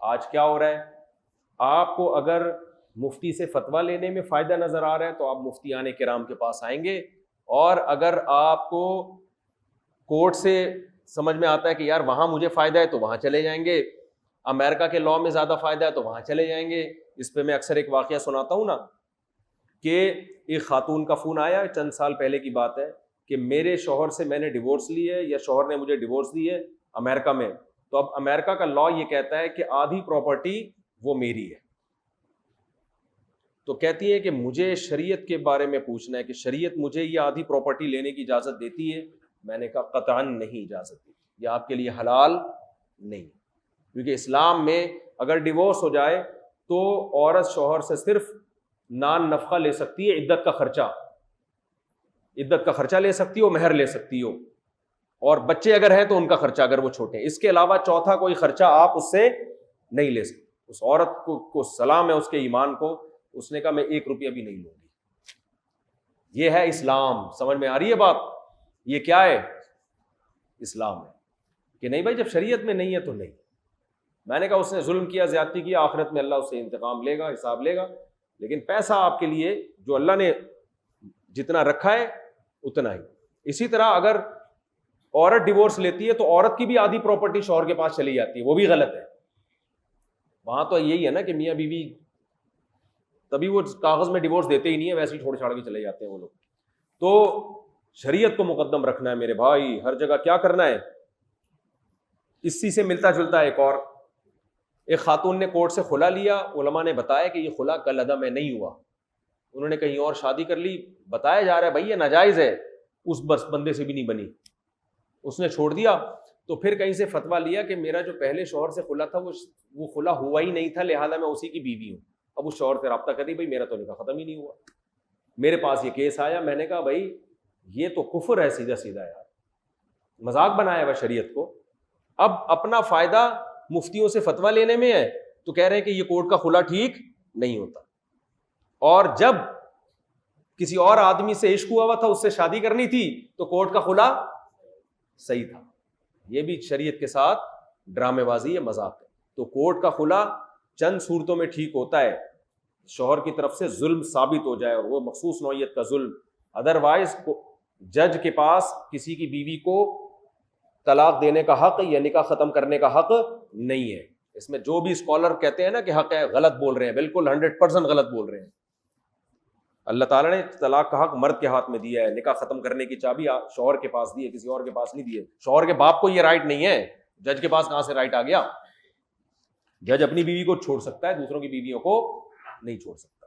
آج کیا ہو رہا ہے، آپ کو اگر مفتی سے فتویٰ لینے میں فائدہ نظر آ رہا ہے تو آپ مفتیان کرام کے پاس آئیں گے، اور اگر آپ کو کورٹ سے سمجھ میں آتا ہے کہ یار وہاں مجھے فائدہ ہے تو وہاں چلے جائیں گے، امریکہ کے لاء میں زیادہ فائدہ ہے تو وہاں چلے جائیں گے۔ اس پہ میں اکثر ایک واقعہ سناتا ہوں نا، کہ ایک خاتون کا فون آیا، چند سال پہلے کی بات ہے، کہ میرے شوہر سے میں نے ڈیورس لی ہے یا شوہر نے مجھے ڈیورس دی ہے امریکہ میں، تو اب امریکہ کا لاء یہ کہتا ہے کہ آدھی پراپرٹی وہ میری ہے۔ تو کہتی ہے کہ مجھے شریعت کے بارے میں پوچھنا ہے کہ شریعت مجھے یہ آدھی پراپرٹی لینے کی اجازت دیتی ہے؟ میں نے کہا قطعاً نہیں اجازت دیتی، یہ آپ کے لیے حلال نہیں، کیونکہ اسلام میں اگر ڈیورس ہو جائے تو عورت شوہر سے صرف نان نفقہ لے سکتی ہے، عدت کا خرچہ لے سکتی ہو، مہر لے سکتی ہو، اور بچے اگر ہیں تو ان کا خرچہ اگر وہ چھوٹے ہیں، اس کے علاوہ چوتھا کوئی خرچہ آپ اس سے نہیں لے سکتے۔ اس عورت کو سلام ہے اس کے ایمان کو، اس نے کہا میں 1 روپیہ بھی نہیں لوں گی۔ یہ ہے اسلام، سمجھ میں آ رہی ہے بات؟ یہ کیا ہے؟ اسلام ہے کہ نہیں بھائی جب شریعت میں نہیں ہے تو نہیں۔ میں نے کہا اس نے ظلم کیا، زیادتی کیا، آخرت میں اللہ اس سے انتقام لے گا، حساب لے گا، لیکن پیسہ آپ کے لیے جو اللہ نے جتنا رکھا ہے اتنا ہی۔ اسی طرح اگر عورت ڈیورس لیتی ہے تو عورت کی بھی آدھی پراپرٹی شوہر کے پاس چلی جاتی ہے، وہ بھی غلط ہے۔ وہاں تو یہی ہے نا کہ میاں بیوی تبھی وہ کاغذ میں ڈیورس دیتے ہی نہیں ہے، ویسے ہی چھوڑ چھاڑ کے چلے جاتے ہیں وہ لوگ۔ تو شریعت کو مقدم رکھنا ہے میرے بھائی، ہر جگہ کیا کرنا ہے۔ اسی سے ملتا جلتا ایک خاتون نے کورٹ سے خلا لیا، علماء نے بتایا کہ یہ خلا کل عدم میں نہیں ہوا، انہوں نے کہیں اور شادی کر لی، بتایا جا رہا ہے بھائی یہ ناجائز ہے، اس بندے سے بھی نہیں بنی، اس نے چھوڑ دیا۔ تو پھر کہیں سے فتویٰ لیا کہ میرا جو پہلے شوہر سے خلا تھا وہ خلا ہوا ہی نہیں تھا، لہذا میں اسی کی بیوی ہوں۔ اب اس شوہر سے رابطہ کری، بھائی میرا تو نکاح ختم ہی نہیں ہوا، میرے پاس یہ کیس آیا۔ میں نے کہا بھائی یہ تو کفر ہے سیدھا سیدھا، یار مذاق بنایا ہوا شریعت کو۔ اب اپنا فائدہ مفتیوں سے فتویٰ لینے میں ہے تو کہہ رہے ہیں کہ یہ کورٹ کا خلا ٹھیک نہیں ہوتا، اور جب کسی اور آدمی سے عشق ہوا تھا، اس سے شادی کرنی تھی تو کورٹ کا خلا صحیح تھا۔ یہ بھی شریعت کے ساتھ ڈرامے بازی ہے، مذاق ہے۔ تو کورٹ کا خلا چند صورتوں میں ٹھیک ہوتا ہے، شوہر کی طرف سے ظلم ثابت ہو جائے اور وہ مخصوص نوعیت کا ظلم، ادروائز جج کے پاس کسی کی بیوی کو طلاق دینے کا حق یا نکاح ختم کرنے کا حق نہیں ہے۔ اس میں جو بھی اسکالر کہتے ہیں نا کہ حق ہے، غلط بول رہے ہیں، بالکل 100% غلط بول رہے ہیں۔ اللہ تعالیٰ نے طلاق کا حق مرد کے ہاتھ میں دیا ہے، نکاح ختم کرنے کی چابی شوہر کے پاس دی ہے، کسی اور کے پاس نہیں دی ہے۔ شوہر کے باپ کو یہ رائٹ نہیں ہے، جج کے پاس کہاں سے رائٹ آ گیا؟ جج اپنی بیوی کو چھوڑ سکتا ہے، دوسروں کی بیویوں کو نہیں چھوڑ سکتا۔